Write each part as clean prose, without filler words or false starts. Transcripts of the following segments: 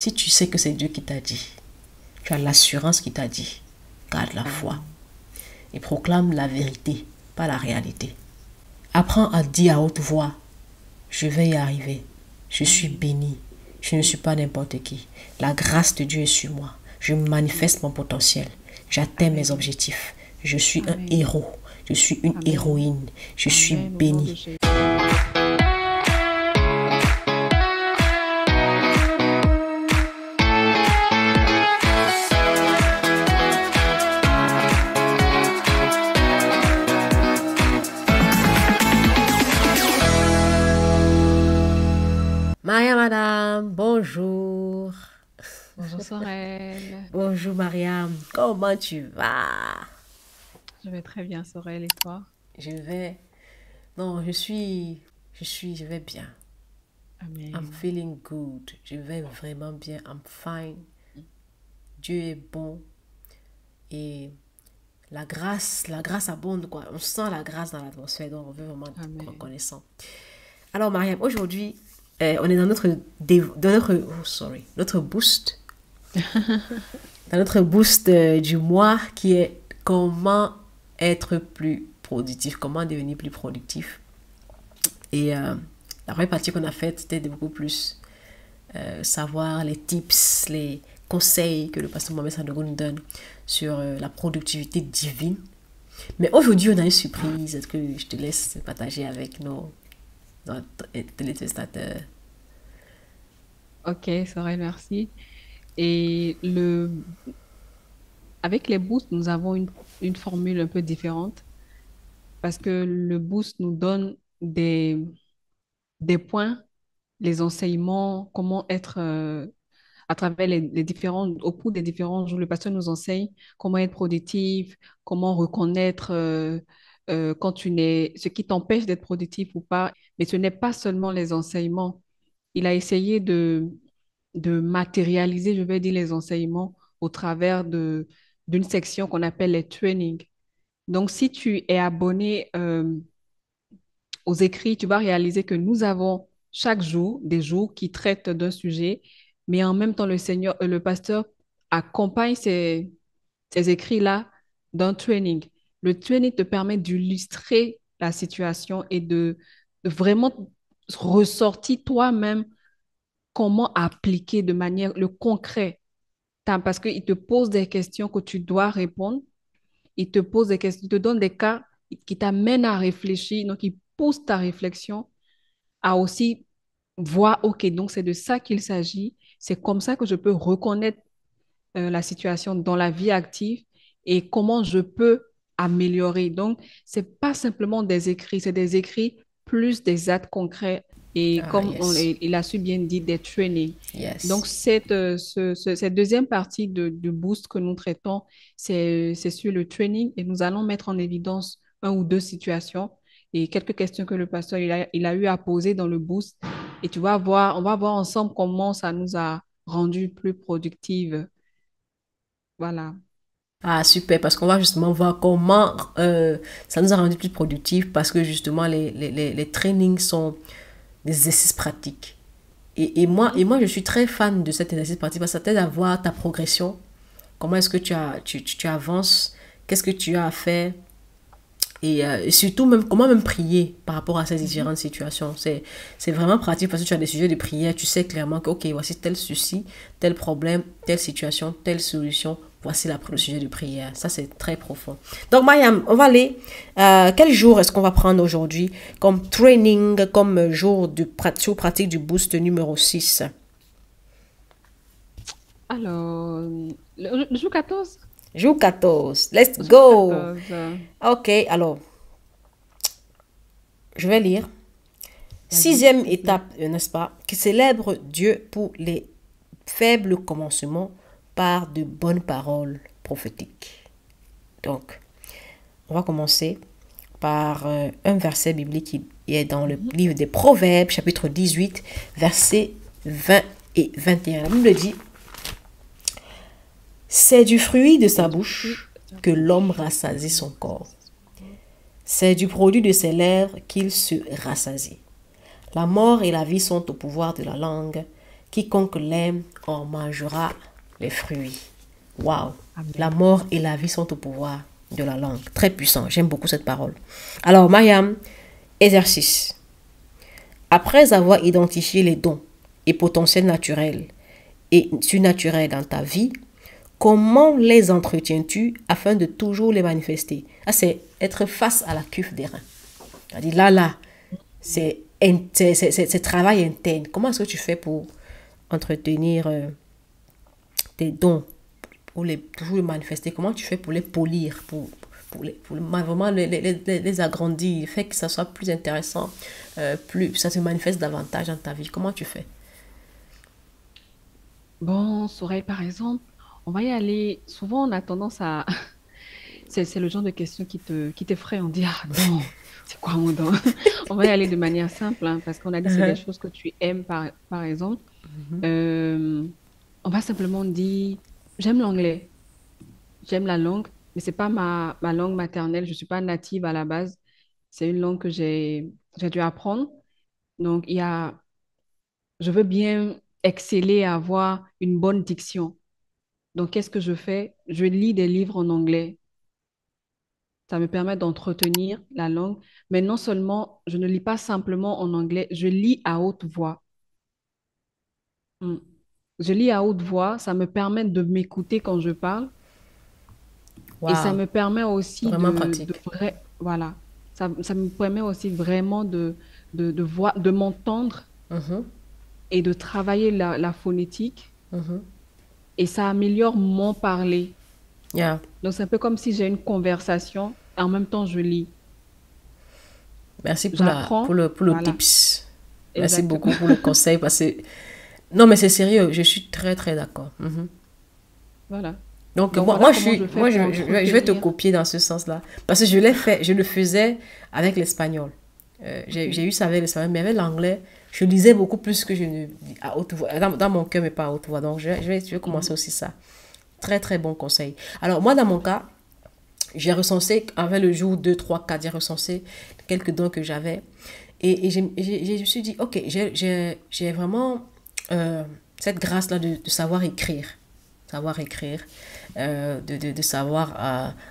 Si tu sais que c'est Dieu qui t'a dit, tu as l'assurance qui t'a dit, garde la foi et proclame la vérité, pas la réalité. Apprends à dire à haute voix, je vais y arriver, je suis béni, je ne suis pas n'importe qui. La grâce de Dieu est sur moi, je manifeste mon potentiel, j'atteins mes objectifs, je suis un héros, je suis une héroïne, je suis béni. Maria Madame, bonjour. Bonjour Sorel. Bonjour Mariam, comment tu vas? Je vais très bien Sorel et toi? Je vais, non, je vais bien. I'm Amen. feeling good. Je vais vraiment bien. I'm fine. Dieu est bon et la grâce abonde quoi. On sent la grâce dans l'atmosphère, donc on veut vraiment être Amen. reconnaissant. Alors Mariam, aujourd'hui, on est dans notre boost, dans notre boost du mois qui est comment être plus productif, comment devenir plus productif. Et la première partie qu'on a faite, c'était de beaucoup plus savoir les tips, les conseils que le pasteur Mohamed Sandogo nous donne sur la productivité divine. Mais aujourd'hui, on a une surprise que je te laisse partager avec nos téléspectateurs. Ok Sorel, merci. Et avec les boosts, nous avons une formule un peu différente parce que le boost nous donne des points, les enseignements, comment être à travers les différents, au cours des différents jours, le pasteur nous enseigne comment être productif, comment reconnaître quand tu n'es, ce qui t'empêche d'être productif ou pas. Mais ce n'est pas seulement les enseignements. Il a essayé de matérialiser, je vais dire, les enseignements au travers d'une section qu'on appelle les trainings. Donc, si tu es abonné aux écrits, tu vas réaliser que nous avons chaque jour des jours qui traitent d'un sujet, mais en même temps, le pasteur accompagne ces écrits-là d'un training. Le training te permet d'illustrer la situation et de vraiment ressortir toi-même comment appliquer de manière le concret. Parce qu'il te pose des questions que tu dois répondre. Il te pose des questions, il te donne des cas qui t'amènent à réfléchir. Donc, il pousse ta réflexion à aussi voir, OK, donc c'est de ça qu'il s'agit. C'est comme ça que je peux reconnaître la situation dans la vie active et comment je peux améliorer. Donc, c'est pas simplement des écrits, c'est des écrits plus des actes concrets et Ah, comme yes. il a su bien dire, des trainings. Donc, Yes. cette deuxième partie du boost que nous traitons, c'est sur le training et nous allons mettre en évidence un ou deux situations et quelques questions que le pasteur il a eu à poser dans le boost. Et tu vas voir, on va voir ensemble comment ça nous a rendu plus productives. Voilà. Ah, super, parce qu'on va justement voir comment ça nous a rendu plus productifs parce que justement les trainings sont des exercices pratiques. Et moi, je suis très fan de cet exercice pratique parce que ça t'aide à voir ta progression. Comment est-ce que tu avances? Qu'est-ce que tu as à faire? Et surtout, même, comment même prier par rapport à ces Mhm. différentes situations. C'est vraiment pratique parce que tu as des sujets de prière. Tu sais clairement que, ok, voici tel souci, tel problème, telle situation, telle solution. Voici le sujet de prière. Ça, c'est très profond. Donc, Mayam, on va aller. Quel jour est-ce qu'on va prendre aujourd'hui comme training, comme jour de pratique du boost numéro 6? Alors, le jour 14. Jour 14. Let's Jour go. 14. Ok, alors, je vais lire. Vas-y, Sixième s'il te plaît. étape, n'est-ce pas, qui célèbre Dieu pour les faibles commencements par de bonnes paroles prophétiques. Donc, on va commencer par un verset biblique qui est dans le Mhm. livre des Proverbes, chapitre 18, versets 20 et 21. La Bible dit, c'est du fruit de sa C'est du fruit bouche de ta que l'homme bouche que rassasie son l'on corps. rassasie son corps. C'est du produit de ses lèvres qu'il se rassasie. La mort et la vie sont au pouvoir de la langue. quiconque l'aime en mangera les fruits. Waouh! La Amen. mort et la vie sont au pouvoir de la langue. Très puissant. J'aime beaucoup cette parole. Alors, Mariam, exercice. Après avoir identifié les dons et potentiels naturels et surnaturels dans ta vie, comment les entretiens-tu afin de toujours les manifester? Ça, c'est être face à la cuve des reins. C'est-à-dire là, c'est travail interne. Comment est-ce que tu fais pour entretenir tes dons, pour les, toujours les manifester? Comment tu fais pour les polir, pour vraiment les agrandir, faire que ça soit plus intéressant, plus, ça se manifeste davantage dans ta vie? Comment tu fais? Bon, Sorel, par exemple, on va y aller. Souvent, on a tendance à... C'est le genre de question qui t'effraie. On dit, ah non, c'est quoi mon don? On va y aller de manière simple, hein, parce qu'on a dit c'est des choses que tu aimes, par exemple. Euh, on va simplement dire, j'aime l'anglais, j'aime la langue, mais c'est pas ma langue maternelle. Je suis pas native à la base. C'est une langue que j'ai dû apprendre. Donc, je veux bien exceller à avoir une bonne diction. Donc, qu'est-ce que je fais? Je lis des livres en anglais. Ça me permet d'entretenir la langue. Mais non seulement, je ne lis pas simplement en anglais, je lis à haute voix. Mm. Je lis à haute voix, ça me permet de m'écouter quand je parle et ça Waouh, me permet aussi vraiment pratique. voilà, ça me permet aussi vraiment de m'entendre Mhm, et de travailler la phonétique mhm. et ça améliore mon parler. Yeah. Donc, c'est un peu comme si j'ai une conversation et en même temps, je lis. Merci J'apprends, pour le voilà, tips. Merci beaucoup exactement. pour le conseil parce que non, mais c'est sérieux, je suis très très d'accord. Mhm. Voilà. Donc Donc, voilà comment je fais moi pour je vais te entretenir. copier dans ce sens-là parce que je l'ai fait, je le faisais avec l'espagnol. J'ai OK. eu ça avec l'espagnol, mais avec l'anglais, je lisais beaucoup plus que je ne à haute voix, dans mon cœur mais pas à haute voix. Donc je vais commencer Mhm. aussi ça. Très très bon conseil. Alors moi dans mon cas, j'ai recensé avec le jour 2 3 4 j'ai recensé quelques dons que j'avais et je me suis dit OK, j'ai vraiment euh, cette grâce là de savoir écrire savoir écrire, de savoir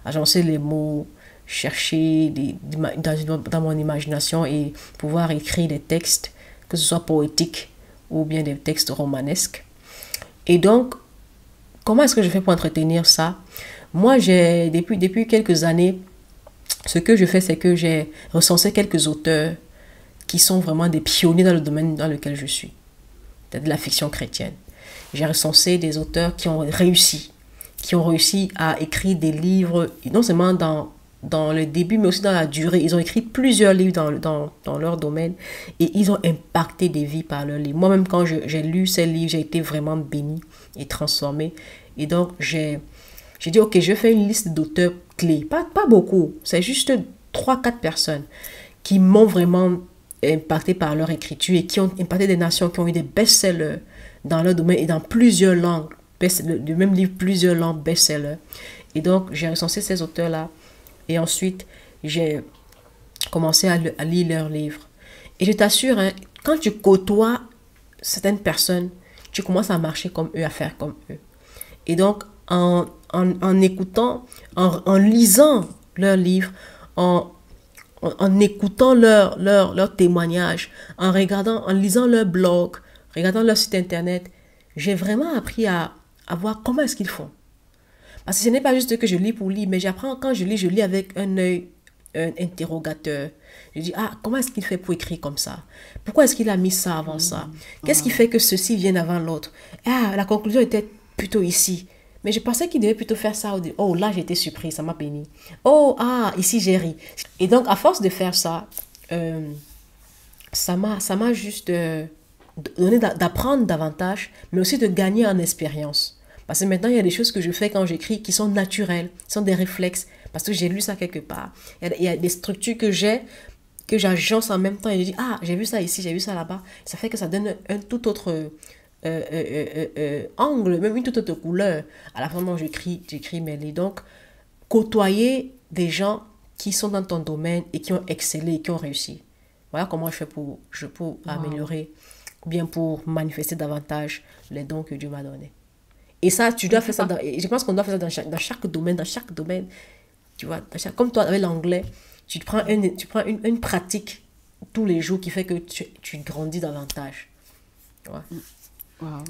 agencer les mots, chercher dans mon imagination et pouvoir écrire des textes, que ce soit poétiques ou bien des textes romanesques. Et donc, comment est-ce que je fais pour entretenir ça? Moi, depuis quelques années, ce que je fais, c'est que j'ai recensé quelques auteurs qui sont vraiment des pionniers dans le domaine dans lequel je suis, de la fiction chrétienne. J'ai recensé des auteurs qui ont réussi à écrire des livres, non seulement dans le début, mais aussi dans la durée. Ils ont écrit plusieurs livres dans leur domaine et ils ont impacté des vies par leurs livres. Moi-même, quand j'ai lu ces livres, j'ai été vraiment bénie et transformée. Et donc, j'ai dit, OK, je vais faire une liste d'auteurs clés. Pas beaucoup, c'est juste trois quatre personnes qui m'ont vraiment impacté par leur écriture et qui ont impacté des nations qui ont eu des best-sellers dans leur domaine et dans plusieurs langues. Le même livre, plusieurs langues best-sellers. Et donc, j'ai recensé ces auteurs-là. Et ensuite, j'ai commencé à lire leurs livres. Et je t'assure, hein, quand tu côtoies certaines personnes, tu commences à marcher comme eux, à faire comme eux. Et donc, en écoutant, en lisant leurs livres, en, en écoutant leurs témoignages, en lisant leur blog, regardant leur site internet, j'ai vraiment appris à voir comment est-ce qu'ils font. Parce que ce n'est pas juste que je lis pour lire, mais j'apprends quand je lis avec un œil interrogateur. Je dis, ah, comment est-ce qu'il fait pour écrire comme ça? Pourquoi est-ce qu'il a mis ça avant ça? Mhm. Qu'est-ce qui Wow. fait que ceci vienne avant l'autre? Ah, la conclusion était plutôt ici. Mais je pensais qu'il devait plutôt faire ça. Oh, là, j'ai été surpris, ça m'a béni. Oh, ah, ici, j'ai ri. Et donc, à force de faire ça, euh, ça m'a juste donné d'apprendre davantage, mais aussi de gagner en expérience. Parce que maintenant, il y a des choses que je fais quand j'écris qui sont naturelles, qui sont des réflexes, parce que j'ai lu ça quelque part. Il y a des structures que j'agence en même temps, et je dis, ah, j'ai vu ça ici, j'ai vu ça là-bas. Ça fait que ça donne un tout autre angle, même une toute autre couleur à la fois dont j'écris mes livres. Donc, côtoyer des gens qui sont dans ton domaine et qui ont excellé et qui ont réussi. Voilà comment je fais pour Wow. améliorer ou bien pour manifester davantage les dons que Dieu m'a donnés. Et ça, tu dois Mais faire c'est ça, pas. et je pense qu'on doit faire ça dans chaque domaine, tu vois, comme toi avec l'anglais, tu prends une pratique tous les jours qui fait que tu grandis davantage. Tu vois. Wow.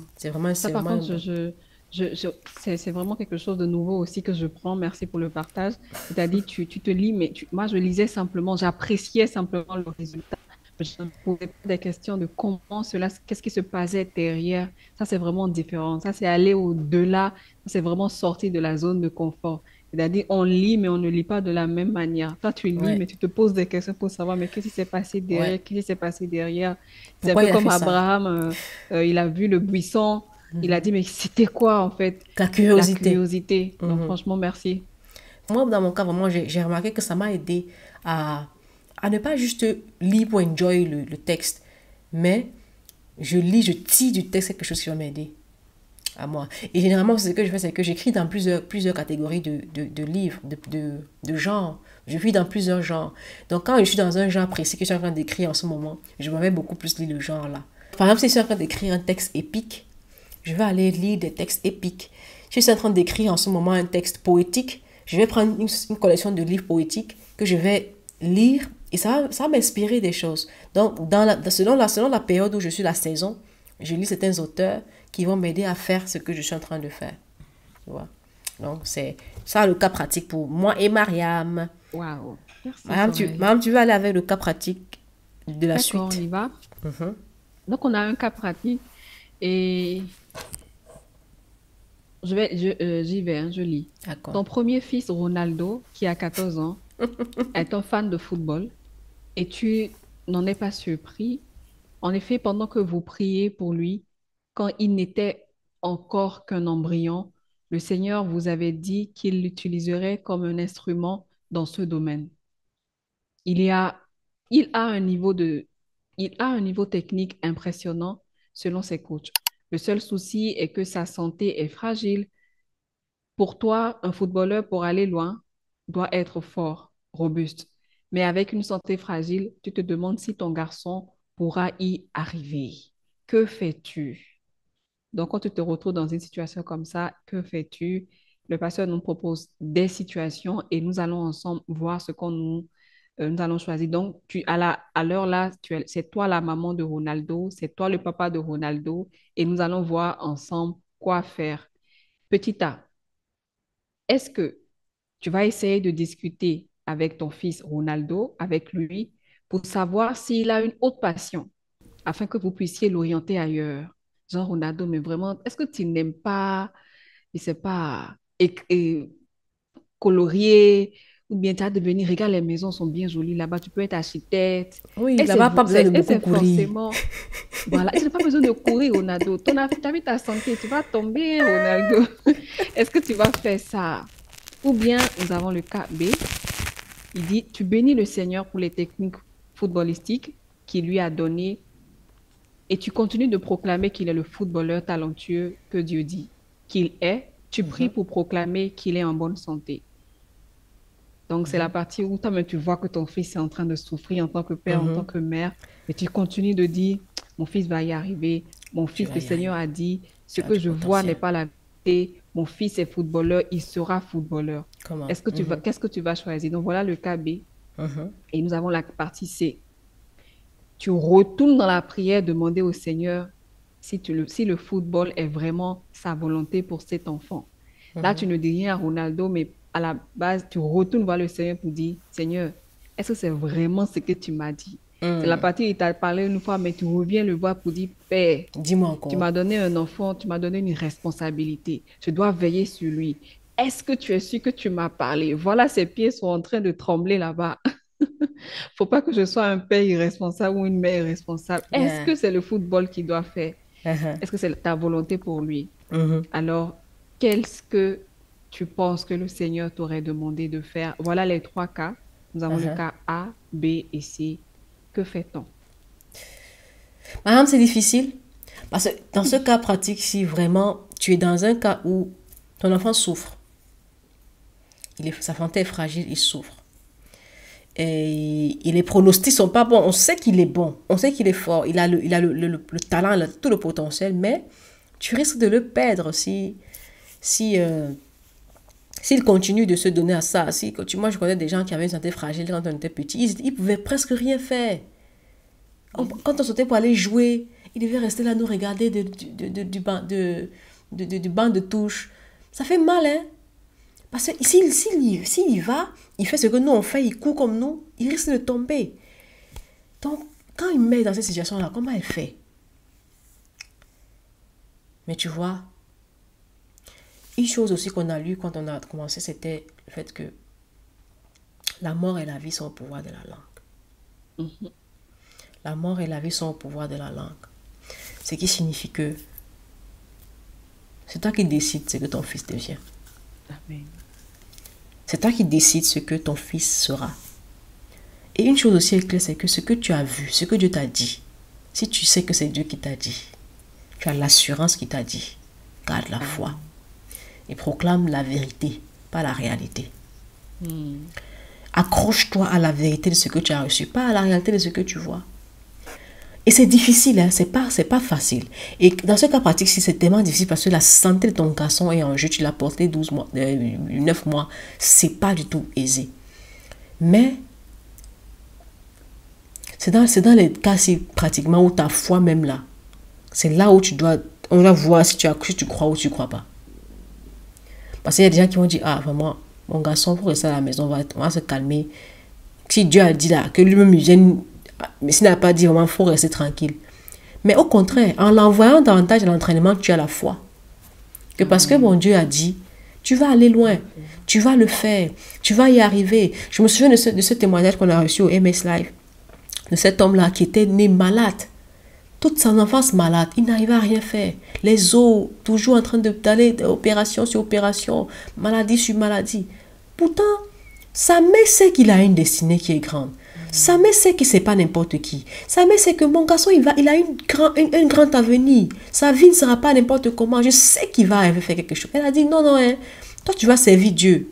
Ça, C'est par vraiment contre, bon. c'est vraiment quelque chose de nouveau aussi que je prends. Merci pour le partage. C'est-à-dire, tu te lis, mais moi, je lisais simplement, j'appréciais simplement le résultat. Je ne me posais pas des questions de comment cela, qu'est-ce qui se passait derrière. Ça, c'est vraiment différent. Ça, c'est aller au-delà. C'est vraiment sortir de la zone de confort. C'est-à-dire, on lit, mais on ne lit pas de la même manière. Toi, tu lis, Ouais, mais tu te poses des questions pour savoir, mais qu'est-ce qui s'est passé ouais. derrière? Qu'est-ce qui s'est passé derrière? C'est un Pourquoi peu il a comme fait ça? Abraham. Il a vu le buisson. Il a dit, mais c'était quoi en fait? La La curiosité. curiosité. Donc Mhm. franchement, merci. Moi, dans mon cas, vraiment, j'ai remarqué que ça m'a aidé à, à ne pas juste lire pour enjoy le texte, mais je lis, je tire du texte quelque chose qui va m'aider à moi. Et généralement, ce que je fais, c'est que j'écris dans plusieurs catégories de livres, de genres. Je vis dans plusieurs genres. Donc, quand je suis dans un genre précis que je suis en train d'écrire en ce moment, je vais beaucoup plus lire le genre là. Par exemple, si je suis en train d'écrire un texte épique, je vais aller lire des textes épiques. Si je suis en train d'écrire en ce moment un texte poétique, je vais prendre une collection de livres poétiques que je vais lire et ça va m'inspirer des choses. Donc, selon la période où je suis, la saison, je lis certains auteurs qui vont m'aider à faire ce que je suis en train de faire. Tu vois? Donc, c'est ça le cas pratique pour moi et Mariam. Waouh. Merci, Soraya. Mariam, tu veux aller avec le cas pratique de la D'accord, on suite? y va. Mhm. Donc on a un cas pratique et j'y vais, hein, je lis. D'accord. Ton premier fils, Ronaldo, qui a 14 ans, est un fan de football et tu n'en es pas surpris. En effet, pendant que vous priez pour lui, quand il n'était encore qu'un embryon, le Seigneur vous avait dit qu'il l'utiliserait comme un instrument dans ce domaine. Il y a, il a un niveau de, il a un niveau technique impressionnant selon ses coachs. Le seul souci est que sa santé est fragile. Pour toi, un footballeur pour aller loin doit être fort, robuste. Mais avec une santé fragile, tu te demandes si ton garçon pourra y arriver. Que fais-tu? Donc, quand tu te retrouves dans une situation comme ça, que fais-tu? Le pasteur nous propose des situations et nous allons ensemble voir ce qu'on nous allons choisir. Donc, à l'heure là, c'est toi la maman de Ronaldo, c'est toi le papa de Ronaldo et nous allons voir ensemble quoi faire. Petit A, est-ce que tu vas essayer de discuter avec ton fils Ronaldo, avec lui, pour savoir s'il a une autre passion, afin que vous puissiez l'orienter ailleurs? Genre Ronaldo, mais vraiment, est-ce que tu n'aimes pas, je sais pas, colorier, ou bien tu as de venir, regarde, les maisons sont bien jolies là-bas, tu peux être architecte. Oui, là-bas, pas besoin de Et beaucoup c'est courir. forcément, voilà, et tu n'as pas besoin de courir, Ronaldo. Tu as vu ta santé, tu vas tomber, Ronaldo. Est-ce que tu vas faire ça? Ou bien, nous avons le cas B. Il dit, tu bénis le Seigneur pour les techniques footballistiques qu'il lui a données et tu continues de proclamer qu'il est le footballeur talentueux que Dieu dit qu'il est. Tu pries pour proclamer qu'il est en bonne santé. Donc, c'est la partie où toi-même, tu vois que ton fils est en train de souffrir en tant que père, en tant Mhm. que mère, et tu continues de dire, mon fils va y arriver. Mon Tu fils, vas le y Seigneur arriver. a dit, ce Tu as que du je vois n'est potentiel. pas la vérité. Mon fils est footballeur, il sera footballeur. Comment? Mhm. Qu'est-ce que tu vas choisir? Donc, voilà le cas B. Mhm. Et nous avons la partie C. Tu retournes dans la prière, demander au Seigneur si le football est vraiment sa volonté pour cet enfant. Là, tu ne dis rien à Ronaldo, mais à la base, tu retournes voir le Seigneur pour dire, Seigneur, est-ce que c'est vraiment ce que tu m'as dit? C'est la Mhm. partie où il t'a parlé une fois, mais tu reviens le voir pour dire, Père, Dis-moi tu encore. m'as donné un enfant, tu m'as donné une responsabilité. Je dois veiller sur lui. Est-ce que tu es sûr que tu m'as parlé? Voilà, ses pieds sont en train de trembler là-bas. Faut pas que je sois un père irresponsable ou une mère irresponsable. Est-ce Yeah. que c'est le football qu'il doit faire? Mhm. Est-ce que c'est ta volonté pour lui? Mhm. Alors, qu'est-ce que tu penses que le Seigneur t'aurait demandé de faire? Voilà les trois cas. Nous avons le Mhm. cas A, B et C. Que fait-on? Par exemple, c'est difficile parce que dans ce cas pratique, si vraiment tu es dans un cas où ton enfant souffre, sa santé est fragile, il souffre. et les pronostics sont pas bons. On sait qu'il est bon, on sait qu'il est fort, il a le talent, il a tout le potentiel, mais tu risques de le perdre si, s'il continue de se donner à ça. Moi, je connais des gens qui avaient une santé fragile quand on était petit, ils pouvaient presque rien faire. Quand on sortait pour aller jouer, il devait rester là, nous regarder du banc de touche. Ça fait mal, hein? Parce que s'il y va, il fait ce que nous on fait, il court comme nous, il risque de tomber. Donc, quand il met dans cette situation-là, comment il fait? Mais tu vois, une chose aussi qu'on a lu quand on a commencé, c'était le fait que la mort et la vie sont au pouvoir de la langue. La mort et la vie sont au pouvoir de la langue. Ce qui signifie que c'est toi qui décides ce que ton fils devient. Amen. C'est toi qui décides ce que ton fils sera. Et une chose aussi est claire, c'est que ce que tu as vu, ce que Dieu t'a dit, si tu sais que c'est Dieu qui t'a dit, tu as l'assurance qu'il t'a dit, garde la foi et proclame la vérité, pas la réalité. Accroche-toi à la vérité de ce que tu as reçu, pas à la réalité de ce que tu vois. Et c'est difficile, hein? C'est pas facile. Et dans ce cas pratique, si c'est tellement difficile parce que la santé de ton garçon est en jeu, tu l'as porté 12 mois, 9 mois, c'est pas du tout aisé. Mais c'est dans les cas si pratiquement où ta foi même là, c'est là où on va voir si tu crois ou tu crois pas. Parce qu'il y a des gens qui vont dire, ah vraiment, mon garçon, il faut rester à la maison, on va se calmer. Si Dieu a dit là, que lui-même il vienne, mais s'il n'a pas dit vraiment, il faut rester tranquille. Mais au contraire, en l'envoyant davantage à l'entraînement, tu as la foi. Que parce que mon Dieu a dit, tu vas aller loin, tu vas le faire, tu vas y arriver. Je me souviens de ce témoignage qu'on a reçu au MS Live, de cet homme-là qui était né malade. Toute son enfance malade, il n'arrivait à rien faire. Les os, toujours en train d'aller d'opération sur opération, maladie sur maladie. Pourtant, sa mère sait qu'il a une destinée qui est grande. Sa mère sait que c'est pas n'importe qui. Sa mère sait que mon garçon, il a un grand avenir. Sa vie ne sera pas n'importe comment. Je sais qu'il va faire quelque chose. Elle a dit, non, hein, toi, tu vas servir Dieu.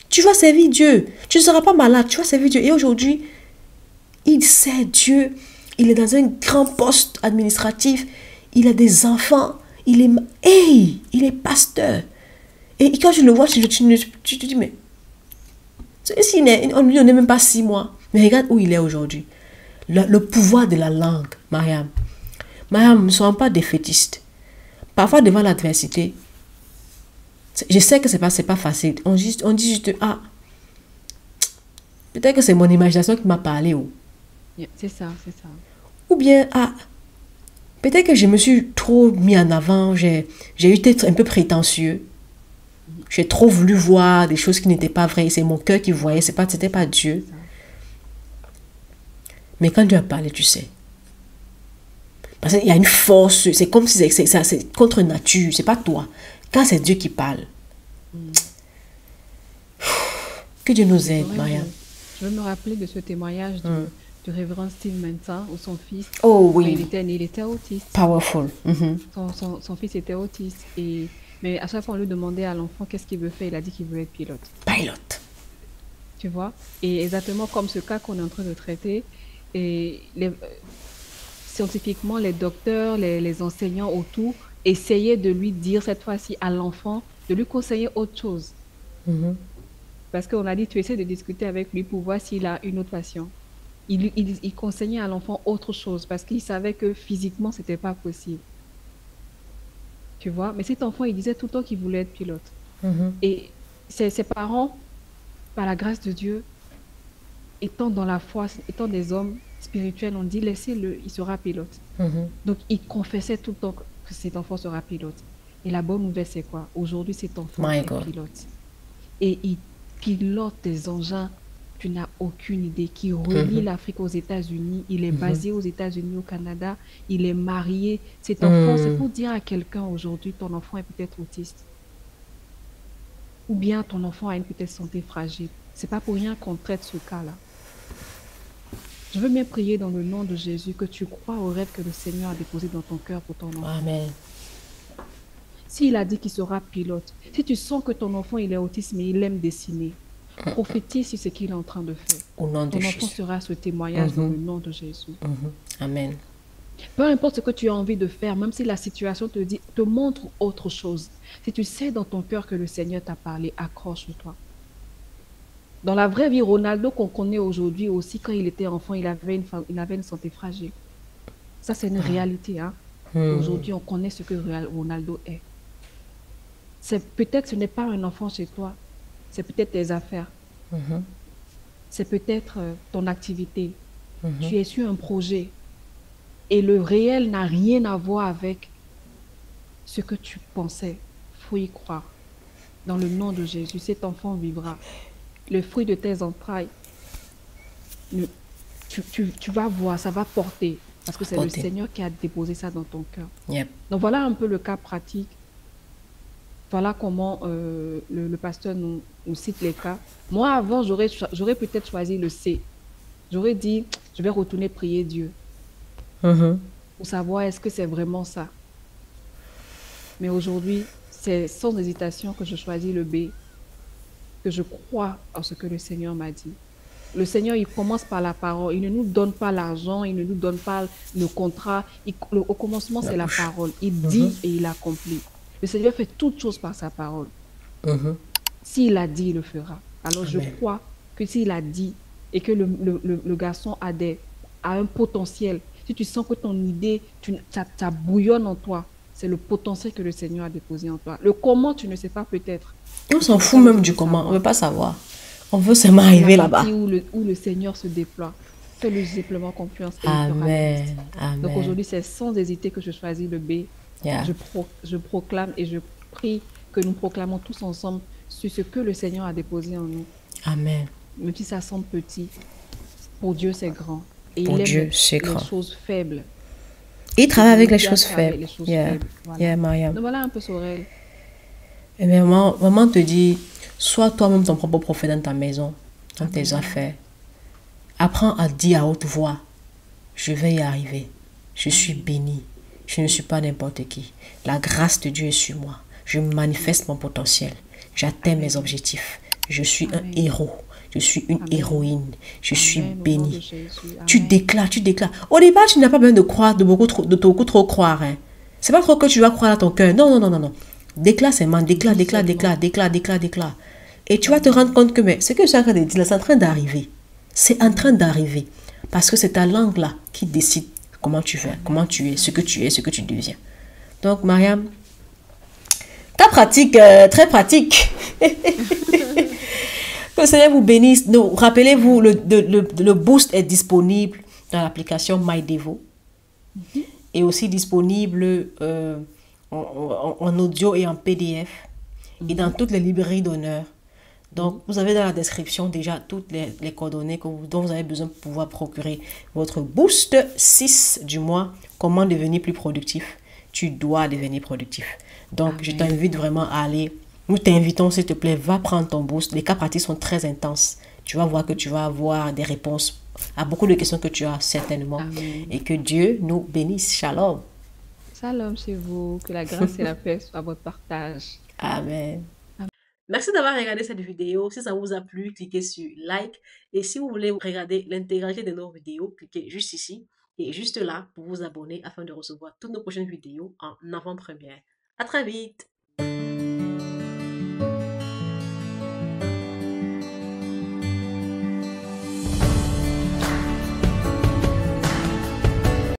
Tu vas servir Dieu. Tu ne seras pas malade, tu vas servir Dieu. Et aujourd'hui, il sert Dieu. Il est dans un grand poste administratif. Il a des enfants. Il est pasteur. Et quand je le vois, tu te dis, mais on lui donnait même pas 6 mois. Mais regarde où il est aujourd'hui. Le pouvoir de la langue, Mariam. Mariam, ne sois pas défaitiste. Parfois, devant l'adversité, je sais que c'est pas facile. On dit juste, ah, peut-être que c'est mon imagination qui m'a parlé. C'est ça, c'est ça. Ou bien, ah, peut-être que je me suis trop mis en avant. J'ai eu peut-être un peu prétentieux. J'ai trop voulu voir des choses qui n'étaient pas vraies. C'est mon cœur qui voyait, c'était pas Dieu. Mais quand Dieu a parlé, tu sais. Parce qu'il y a une force, c'est comme si c'est contre nature, c'est pas toi. Quand c'est Dieu qui parle. Que Dieu nous aide, Maria. Je veux me rappeler de ce témoignage du révérend Steve Mensa, où son fils, oh, oui. il était autiste. Powerful. Son fils était autiste. Mais à chaque fois, on lui demandait à l'enfant qu'est-ce qu'il veut faire. Il a dit qu'il veut être pilote. Pilote. Tu vois? Et exactement comme ce cas qu'on est en train de traiter, et scientifiquement, les docteurs, les enseignants autour essayaient de lui dire cette fois-ci à l'enfant, de lui conseiller autre chose. Parce qu'on a dit, tu essaies de discuter avec lui pour voir s'il a une autre passion. Il conseillait à l'enfant autre chose parce qu'il savait que physiquement, ce n'était pas possible. Tu vois? Mais cet enfant, il disait tout le temps qu'il voulait être pilote. Et ses parents, par la grâce de Dieu, étant dans la foi, étant des hommes spirituels, on dit laissez-le, il sera pilote. Donc il confessait tout le temps que cet enfant sera pilote. Et la bonne nouvelle, c'est quoi? Aujourd'hui, cet enfant est pilote. Et il pilote des engins, tu n'as aucune idée, qui relient l'Afrique aux États-Unis. Il est basé aux États-Unis, au Canada. Il est marié. Cet enfant, c'est pour dire à quelqu'un aujourd'hui, ton enfant est peut-être autiste. Ou bien ton enfant a une peut-être santé fragile. C'est pas pour rien qu'on traite ce cas-là. Je veux bien prier dans le nom de Jésus que tu crois au rêve que le Seigneur a déposé dans ton cœur pour ton enfant. Amen. S'il a dit qu'il sera pilote, si tu sens que ton enfant il est autiste mais il aime dessiner, prophétise sur ce qu'il est en train de faire. Au nom de Ton enfant Jésus. sera ce témoignage dans Mhm, le nom de Jésus. mhm. Amen. Peu importe ce que tu as envie de faire, même si la situation te montre autre chose. Si tu sais dans ton cœur que le Seigneur t'a parlé, accroche-toi. Dans la vraie vie, Ronaldo qu'on connaît aujourd'hui aussi, quand il était enfant, il avait une santé fragile. Ça, c'est une réalité, hein. Mhm, Aujourd'hui, on connaît ce que Ronaldo est. Peut-être ce n'est pas un enfant chez toi, c'est peut-être tes affaires, mhm, c'est peut-être ton activité. mhm. Tu es sur un projet et le réel n'a rien à voir avec ce que tu pensais. Faut y croire. Dans le nom de Jésus, cet enfant vivra. Le fruit de tes entrailles, le- tu vas voir, ça va porter. Parce que c'est le Apporter. Seigneur qui a déposé ça dans ton cœur. Yep. Donc voilà un peu le cas pratique. Voilà comment le pasteur nous cite les cas. Moi, avant, j'aurais peut-être choisi le C. J'aurais dit, je vais retourner prier Dieu Mhm. pour savoir est-ce que c'est vraiment ça. Mais aujourd'hui, c'est sans hésitation que je choisis le B, que je crois en ce que le Seigneur m'a dit. Le Seigneur, il commence par la parole. Il ne nous donne pas l'argent, il ne nous donne pas le contrat. Au commencement, La c'est la bouche. parole. Il Mhm, dit et il accomplit. Le Seigneur fait toutes choses par sa parole. mhm. S'il a dit, il le fera. Alors je Amen. crois que s'il a dit et que le garçon a un potentiel, si tu sens que ton idée, ça bouillonne en toi, c'est le potentiel que le Seigneur a déposé en toi. Le comment, tu ne sais pas peut-être, On mais tu s'en n'as fout pas même besoin du de comment. On veut savoir. pas savoir. On veut seulement C'est la arriver là-bas. partie où le Seigneur se déploie. Fais-lui simplement confiance et il fera le reste. Amen. Donc Amen. aujourd'hui, c'est sans hésiter que je choisis le B. Yeah. Je proclame et je prie que nous proclamons tous ensemble sur ce que le Seigneur a déposé en nous. Amen. Même si ça semble petit, pour Dieu, c'est grand. Et Pour il aime Dieu, c'est les grand. choses faibles. Il Et travaille pour avec lui les qui a choses fait avec faibles. les choses Yeah. faibles. Voilà. Yeah, Mariam. Donc voilà un peu Sorel. Et maman te dit, sois toi-même ton propre prophète dans ta maison, dans tes Amen. affaires. Apprends à dire à haute voix, je vais y arriver. Je suis Amen. béni. Je ne suis pas n'importe qui. La grâce de Dieu est sur moi. Je manifeste mon potentiel. J'atteins mes Amen. objectifs. Je suis un Amen. héros. Je suis une Amen. héroïne. Je suis Amen. Au nom de béni. Jésus. Tu Amen. déclares, tu déclares. Au départ, tu n'as pas besoin de croire, de beaucoup trop croire. Hein. C'est pas trop que tu vas croire à ton cœur. Non, non, non, non, non. Déclare seulement, déclare, Dis déclare, seulement. déclare, déclare, déclare, déclare. Et tu vas te rendre Amen. compte que mais, ce que je suis en train de dire, là, c'est en train d'arriver. C'est en train Amen. d'arriver. Parce que c'est ta langue là qui décide comment tu fais, comment Amen. tu es, ce que Amen. tu es, ce que tu deviens. Donc, Mariam, ta pratique, très pratique. Que le Seigneur vous bénisse. Donc, rappelez-vous, le boost est disponible dans l'application MyDevo Mhm. et aussi disponible en audio et en PDF et dans Mhm. toutes les librairies d'honneur. Mhm. Donc, vous avez dans la description déjà toutes les coordonnées dont vous avez besoin pour pouvoir procurer votre boost 6 du mois. Comment devenir plus productif? Tu dois devenir productif. Donc, je Amen. t'invite vraiment à aller. Nous t'invitons, s'il te plaît, va prendre ton boost. Les cas pratiques sont très intenses. Tu vas voir que tu vas avoir des réponses à beaucoup de questions que tu as certainement. Amen. Et que Dieu nous bénisse. Shalom. Shalom chez vous. Que la grâce et la paix soient à votre partage. Amen. Amen. Merci d'avoir regardé cette vidéo. Si ça vous a plu, cliquez sur like. Et si vous voulez regarder l'intégralité de nos vidéos, cliquez juste ici et juste là pour vous abonner afin de recevoir toutes nos prochaines vidéos en avant-première. À très vite!